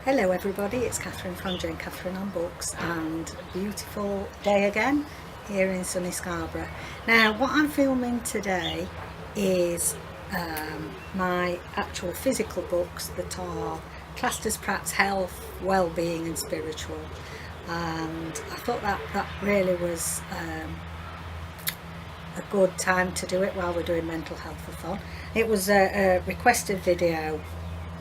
Hello everybody, it's Catherine from Jayne on Books, and a beautiful day again here in sunny Scarborough. Now what I'm filming today is my actual physical books that are classed as perhaps health, well-being and spiritual, and I thought that really was a good time to do it while we're doing Mentalhealthathon. It was a requested video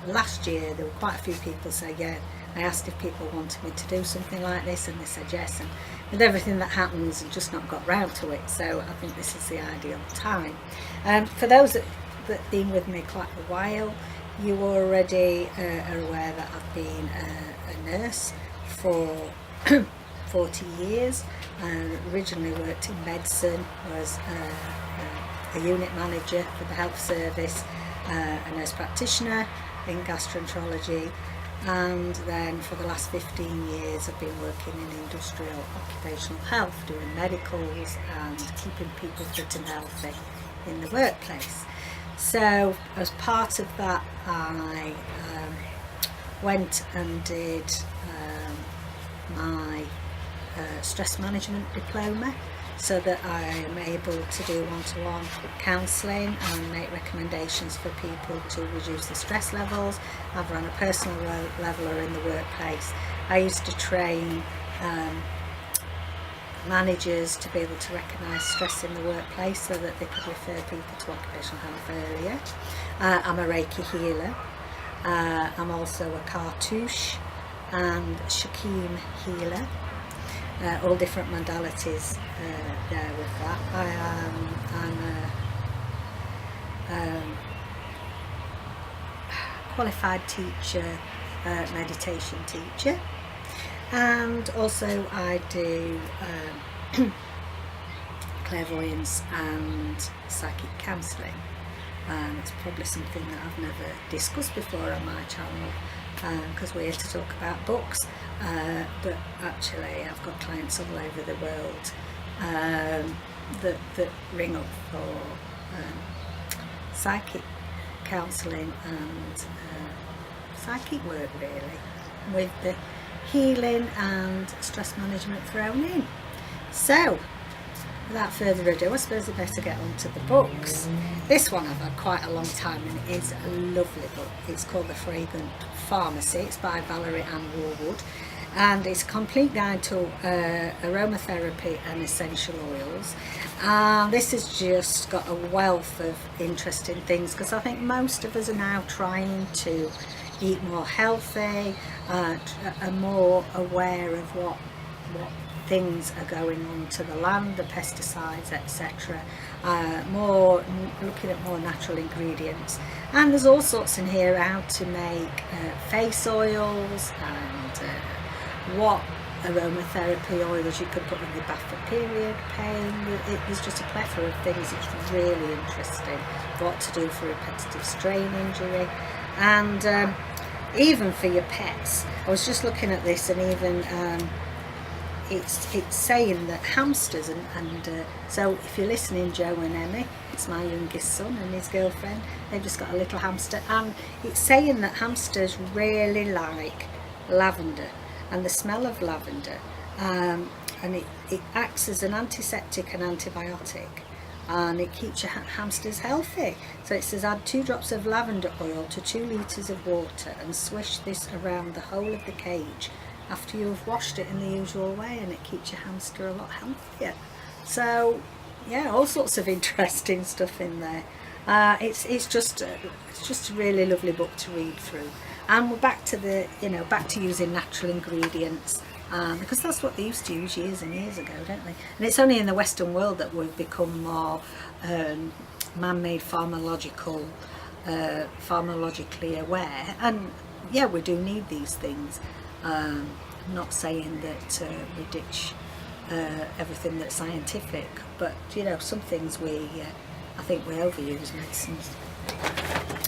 last year. There were quite a few people say yeah. I asked if people wanted me to do something like this and they said yes, and with everything that happens I've just not got round to it, so I think this is the ideal time. For those that have been with me quite a while, you already are aware that I've been a nurse for 40 years. Originally worked in medicine, was a unit manager for the health service, a nurse practitioner in gastroenterology, and then for the last 15 years I've been working in industrial occupational health, doing medicals and keeping people fit and healthy in the workplace. So as part of that I went and did my stress management diploma, so that I am able to do one-to-one counselling and make recommendations for people to reduce the stress levels, either on a personal level or in the workplace. I used to train managers to be able to recognise stress in the workplace so that they could refer people to occupational health earlier. I'm a Reiki healer. I'm also a cartouche and Shaquem healer. All different modalities there with that. I'm a qualified teacher, meditation teacher, and also I do clairvoyance and psychic counselling. It's probably something that I've never discussed before on my channel, because we're here to talk about books, but actually I've got clients all over the world that ring up for psychic counselling and psychic work, really, with the healing and stress management thrown in. So without further ado, I suppose I better get on to the books. This one I've had quite a long time and it is a lovely book. It's called The Fragrant Pharmacy. It's by Valerie and Worwood, and it's a complete guide to aromatherapy and essential oils. This has just got a wealth of interesting things, because I think most of us are now trying to eat more healthy, are more aware of what things are going on to the land, the pesticides, etc. More looking at more natural ingredients, and there's all sorts in here how to make face oils and what aromatherapy oils you could put in your bath for period pain. There's just a plethora of things. It's really interesting what to do for repetitive strain injury, and even for your pets. I was just looking at this, and even it's saying that hamsters and so if you're listening, Joe and Emmy, it's my youngest son and his girlfriend, they've just got a little hamster, and it's saying that hamsters really like lavender and the smell of lavender, and it acts as an antiseptic and antibiotic, and it keeps your hamsters healthy. So it says add 2 drops of lavender oil to 2 litres of water and swish this around the whole of the cage after you've washed it in the usual way, and it keeps your hamster a lot healthier. So yeah, all sorts of interesting stuff in there. It's just a really lovely book to read through, and we're back to back to using natural ingredients, because that's what they used to use years and years ago, don't they? And it's only in the Western world that we've become more man-made pharmacologically aware, and yeah, we do need these things. I'm not saying that we ditch everything that's scientific, but some things I think we overuse medicines.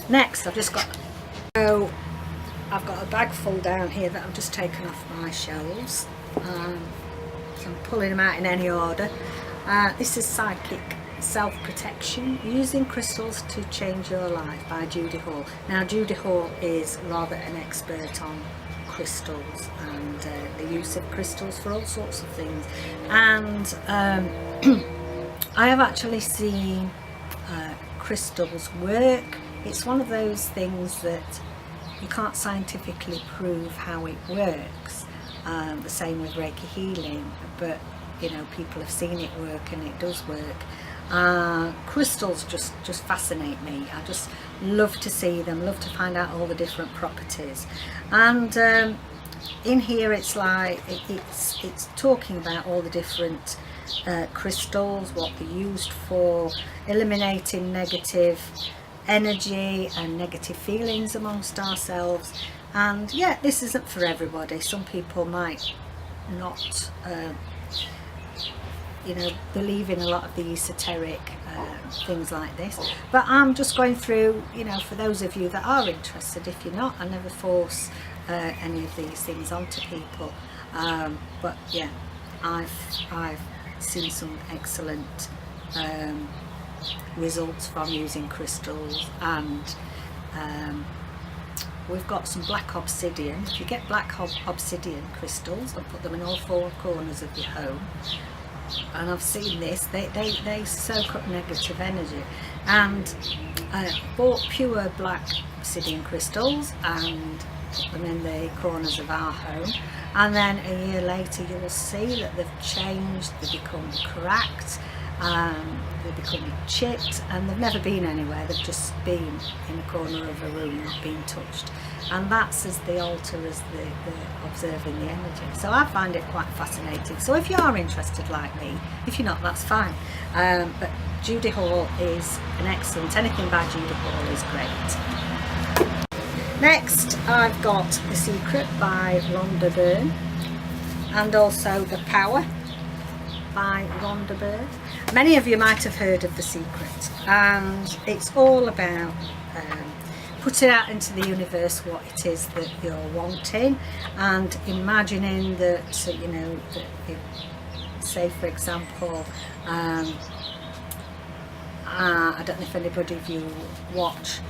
Next, I've got a bag full down here that I've just taken off my shelves, so I'm pulling them out in any order. This is Psychic Self-Protection, Using Crystals to Change Your Life by Judy Hall. Now Judy Hall is rather an expert on crystals and the use of crystals for all sorts of things. And I have actually seen crystals work. It's one of those things that you can't scientifically prove how it works. The same with Reiki healing, but you know, people have seen it work and it does work. Crystals just fascinate me. I just love to see them, love to find out all the different properties. And in here it's like it's talking about all the different crystals, what they're used for, eliminating negative energy and negative feelings amongst ourselves. And yeah, this isn't for everybody. Some people might not you know, believe in a lot of the esoteric things like this, but I'm just going through, you know, for those of you that are interested. If you're not, I never force any of these things onto people, but yeah, I've seen some excellent results from using crystals. And we've got some black obsidian. If you get black obsidian crystals and put them in all four corners of your home, and I've seen this, they soak up negative energy. And I bought pure black obsidian crystals and put them in the corners of our home, and then a year later you will see that they've changed, they've become cracked, they've become chipped, and they've never been anywhere. They've just been in a corner of a room, not being touched. And that's as the altar as the observing the energy. So I find it quite fascinating. So if you are interested like me, if you're not, that's fine. But Judy Hall is an excellent, anything by Judy Hall is great. Next I've got The Secret by Rhonda Byrne, and also The Power by Rhonda Byrne. Many of you might have heard of The Secret, and it's all about putting out into the universe what it is that you're wanting, and imagining that, you know, that it, say for example, I don't know if anybody of you watch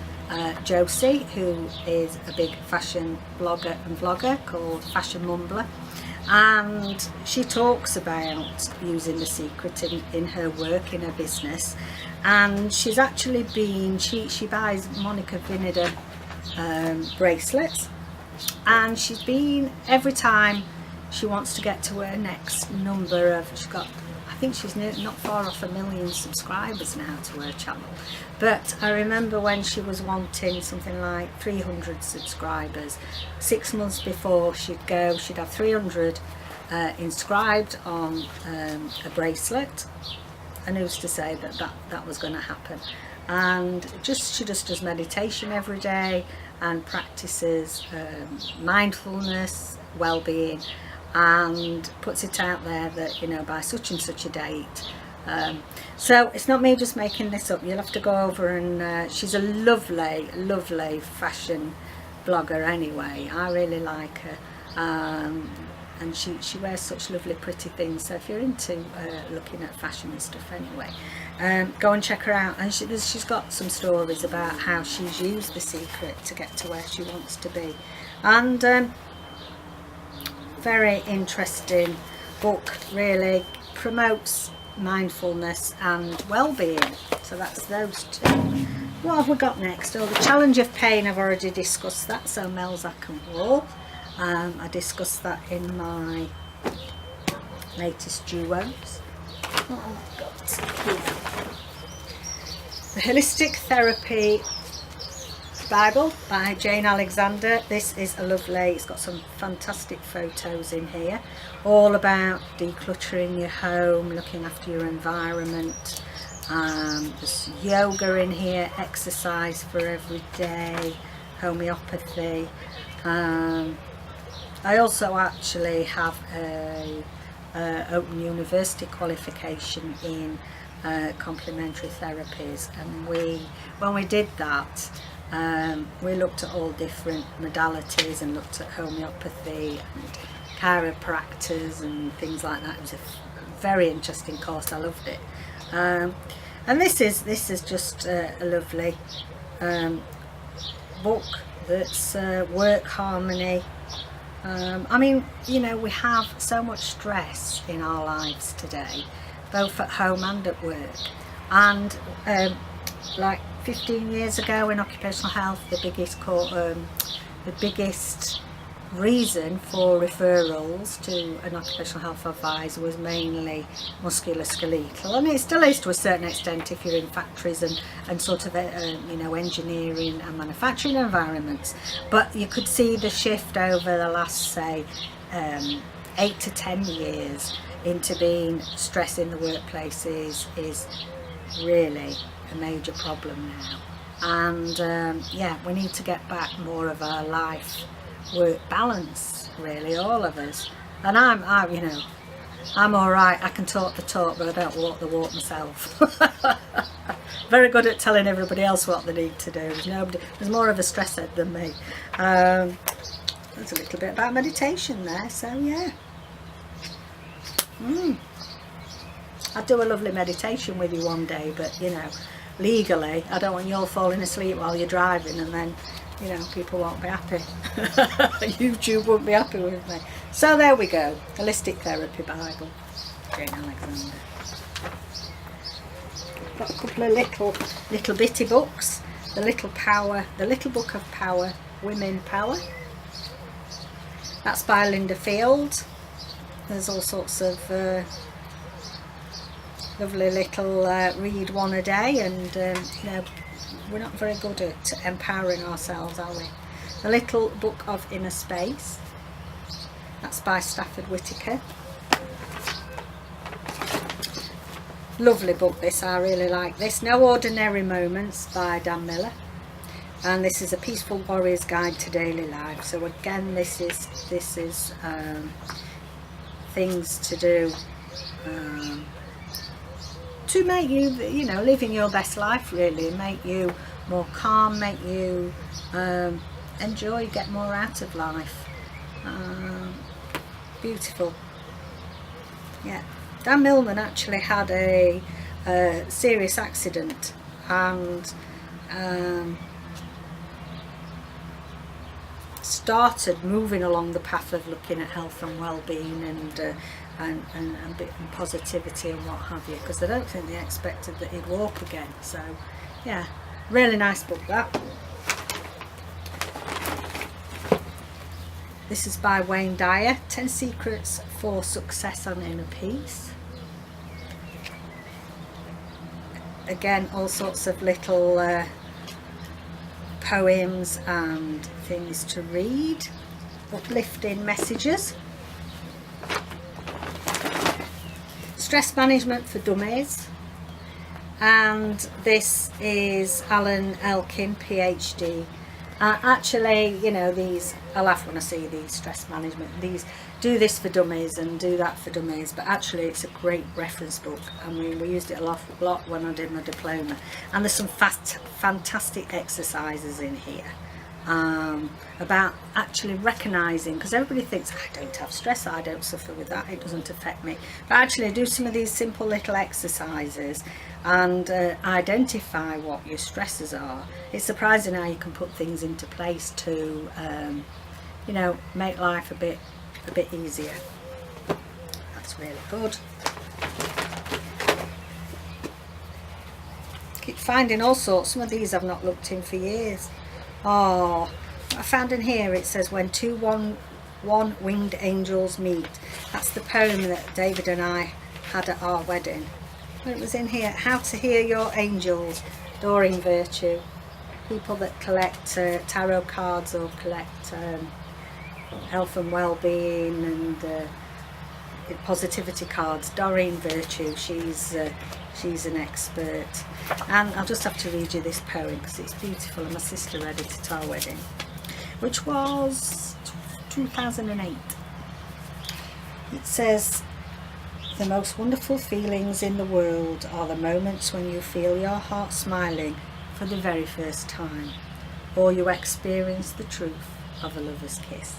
Josie, who is a big fashion blogger and vlogger called Fashion Mumbler, and she talks about using The Secret in her work, in her business. And she's actually been, she buys Monica Vinader bracelets, and she's been, every time she wants to get to her next number of, she's got, I think she's not far off 1 million subscribers now to her channel. But I remember when she was wanting something like 300 subscribers, 6 months before she'd have 300 inscribed on a bracelet, and who's to say that was going to happen. And she just does meditation every day and practices mindfulness, well-being, and puts it out there that, you know, by such and such a date. So it's not me just making this up. You'll have to go over and she's a lovely fashion blogger anyway. I really like her, and she wears such lovely pretty things. So if you're into looking at fashion and stuff anyway, go and check her out. And she's got some stories about how she's used The Secret to get to where she wants to be. And very interesting book, really promotes mindfulness and well-being. So that's those two. What have we got next? Oh, The Challenge of Pain, I've already discussed that. So Melzack and Wall, I discussed that in my latest duos. What have I got here? The Holistic Therapy Bible by Jayne Alexander. This is a lovely, it's got some fantastic photos in here, all about decluttering your home, looking after your environment. There's yoga in here, exercise for every day, homeopathy. I also actually have a Open University qualification in complementary therapies, and when we did that, we looked at all different modalities and looked at homeopathy and chiropractors and things like that. It was a very interesting course. I loved it. And this is just a lovely book that's work harmony I mean, you know, we have so much stress in our lives today, both at home and at work. And like 15 years ago in occupational health, the biggest reason for referrals to an occupational health advisor was mainly musculoskeletal, and it still is to a certain extent if you're in factories and sort of you know, engineering and manufacturing environments. But you could see the shift over the last, say, 8 to 10 years into being stress in the workplace is really a major problem now. And yeah, we need to get back more of our life work balance, really, all of us. And I'm you know, I'm all right, I can talk the talk, but I don't walk the walk myself. Very good at telling everybody else what they need to do. There's more of a stress head than me. There's a little bit about meditation there, so yeah. I'd do a lovely meditation with you one day, but you know, legally I don't want you all falling asleep while you're driving, and then, you know, people won't be happy. YouTube won't be happy with me. So there we go. Holistic Therapy Bible, Jayne Alexander. Got a couple of little bitty books. The Little Book of Power, Women Power. That's by Linda Field. There's all sorts of lovely little read one a day, and you know, we're not very good at empowering ourselves, are we? The Little Book of Inner Space. That's by Stafford Whittaker. Lovely book this, I really like this. No Ordinary Moments by Dan Miller. And this is a Peaceful Warrior's Guide to Daily Life. So again, this is things to do to make you, you know, living your best life, really, make you more calm, make you enjoy, get more out of life. Beautiful. Yeah, Dan Millman actually had a serious accident, and started moving along the path of looking at health and well-being and positivity and what have you, because I don't think they expected that he'd walk again. So yeah, really nice book that. This is by Wayne Dyer, 10 Secrets for Success and Inner Peace. Again, all sorts of little poems and things to read, uplifting messages. Stress Management for Dummies, and this is Alan Elkin, PhD. Actually, you know, these, I laugh when I see these stress management, these do this for dummies and do that for dummies, but actually it's a great reference book. I mean, we used it a lot when I did my diploma, and there's some fantastic exercises in here about actually recognising, because everybody thinks, I don't have stress, I don't suffer with that, it doesn't affect me. But actually do some of these simple little exercises and identify what your stresses are. It's surprising how you can put things into place to you know, make life a bit easier. That's really good. Keep finding all sorts. Some of these I've not looked in for years. Oh, I found in here, it says When Two One-Winged Angels Meet. That's the poem that David and I had at our wedding. It was in here. How to Hear Your Angels, Doreen Virtue. People that collect tarot cards or collect health and well-being and positivity cards. Doreen Virtue, she's an expert. And I'll just have to read you this poem because it's beautiful, and my sister read it at our wedding, which was 2008. It says, the most wonderful feelings in the world are the moments when you feel your heart smiling for the very first time, or you experience the truth of a lover's kiss.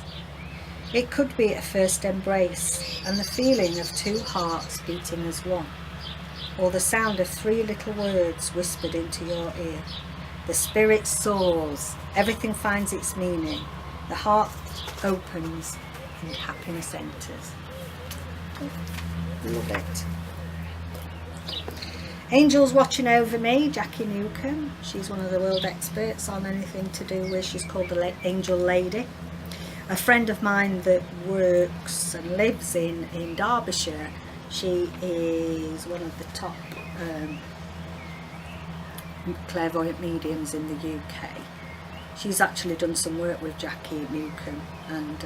It could be a first embrace and the feeling of two hearts beating as one, or the sound of three little words whispered into your ear. The spirit soars, everything finds its meaning, the heart opens, and happiness enters. Love it. Angels Watching Over Me, Jackie Newcomb. She's one of the world experts on anything to do with, she's called the Angel Lady. A friend of mine that works and lives in Derbyshire, she is one of the top clairvoyant mediums in the UK. She's actually done some work with Jackie Newcomb, and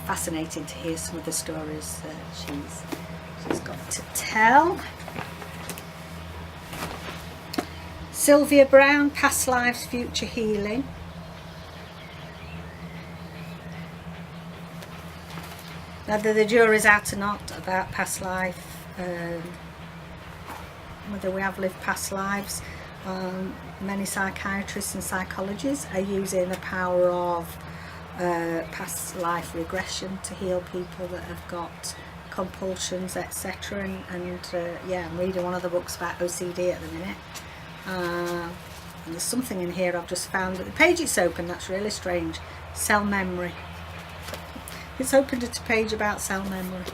fascinating to hear some of the stories she's got to tell. Sylvia Brown, Past Lives, Future Healing. Whether the jury's out or not about past life, whether we have lived past lives, many psychiatrists and psychologists are using the power of past life regression to heal people that have got compulsions, etc. And yeah, I'm reading one of the books about OCD at the minute. And there's something in here I've just found, but the page it's open, that's really strange. Cell memory. It's opened at a page about cell memory.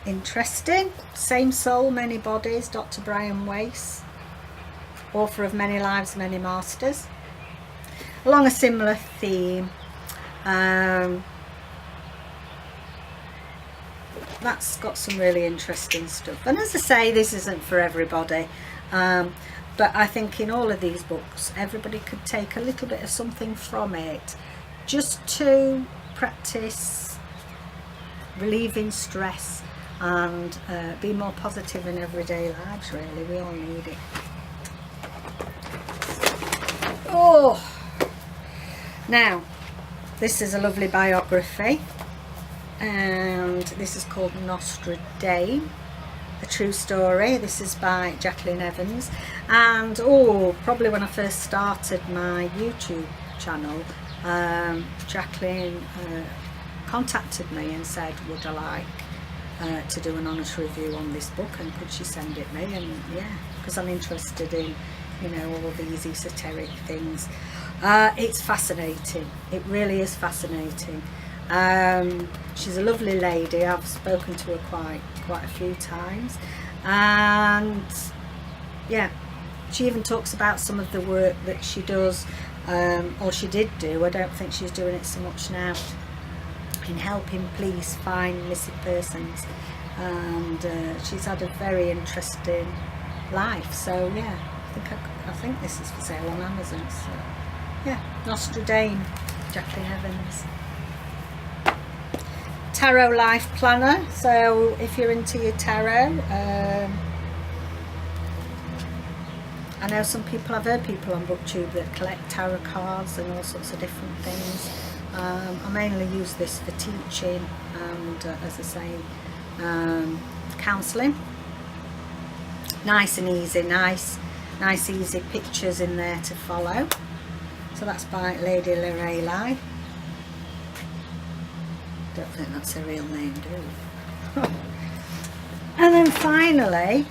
Interesting. Same Soul, Many Bodies, Dr. Brian Weiss, author of Many Lives, Many Masters. Along a similar theme. That's got some really interesting stuff. And as I say, this isn't for everybody. But I think in all of these books, everybody could take a little bit of something from it, just to practice relieving stress and be more positive in everyday lives. Really, we all need it. Oh, now this is a lovely biography, and this is called Nostra, a true story. This is by Jacqueline Evans, and probably when I first started my YouTube channel, Jacqueline contacted me and said, would I like to do an honest review on this book, and could she send it me? And yeah, because I'm interested in, you know, all of these esoteric things. It's fascinating. It really is fascinating. She's a lovely lady. I've spoken to her quite a few times, and yeah, she even talks about some of the work that she does, or she did do. I don't think she's doing it so much now, in helping police find missing persons, and she's had a very interesting life. So yeah, I think this is for sale on Amazon. So yeah, Nostra, Jacqueline Evans. Tarot Life Planner. So if you're into your tarot, I know some people, I've heard people on BookTube that collect tarot cards and all sorts of different things. I mainly use this for teaching and, as I say, counselling. Nice and easy, nice easy pictures in there to follow. So that's by Lady Lorelei. Don't think that's her real name, do you? And then finally,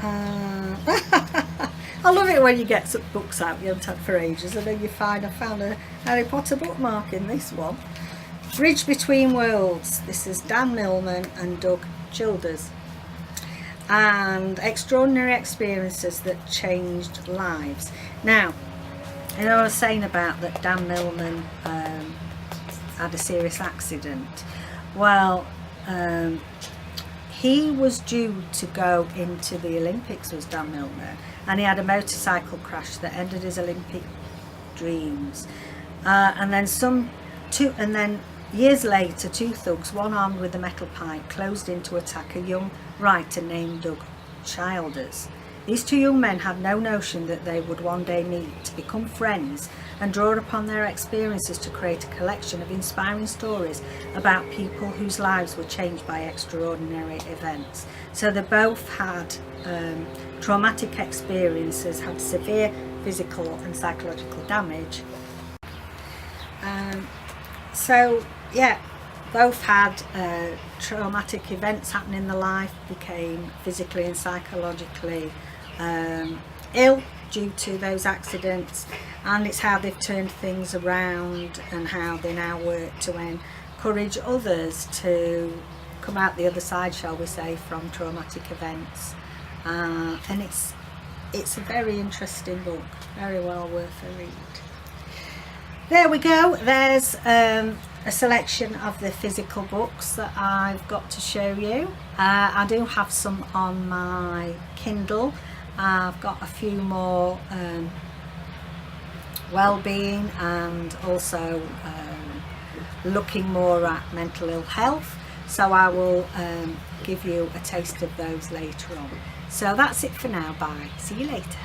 I love it when you get some books out you haven't had for ages, and then I found a Harry Potter bookmark in this one. Bridge Between Worlds. This is Dan Millman and Doug Childers. And Extraordinary Experiences That Changed Lives. Now, you know, I was saying about that Dan Millman had a serious accident. Well, he was due to go into the Olympics, was Dan Millman, and he had a motorcycle crash that ended his Olympic dreams. And then years later, two thugs, one armed with a metal pipe, closed in to attack a young writer named Doug Childers. These two young men had no notion that they would one day meet, become friends, and draw upon their experiences to create a collection of inspiring stories about people whose lives were changed by extraordinary events. So they both had traumatic experiences, had severe physical and psychological damage. So yeah, both had traumatic events happen in their life, became physically and psychologically ill due to those accidents, and it's how they've turned things around and how they now work to encourage others to come out the other side, shall we say, from traumatic events. And it's a very interesting book, very well worth a read. There we go, there's a selection of the physical books that I've got to show you. I do have some on my Kindle. I've got a few more Wellbeing, and also looking more at mental ill health, so I will give you a taste of those later on. So that's it for now, bye, see you later.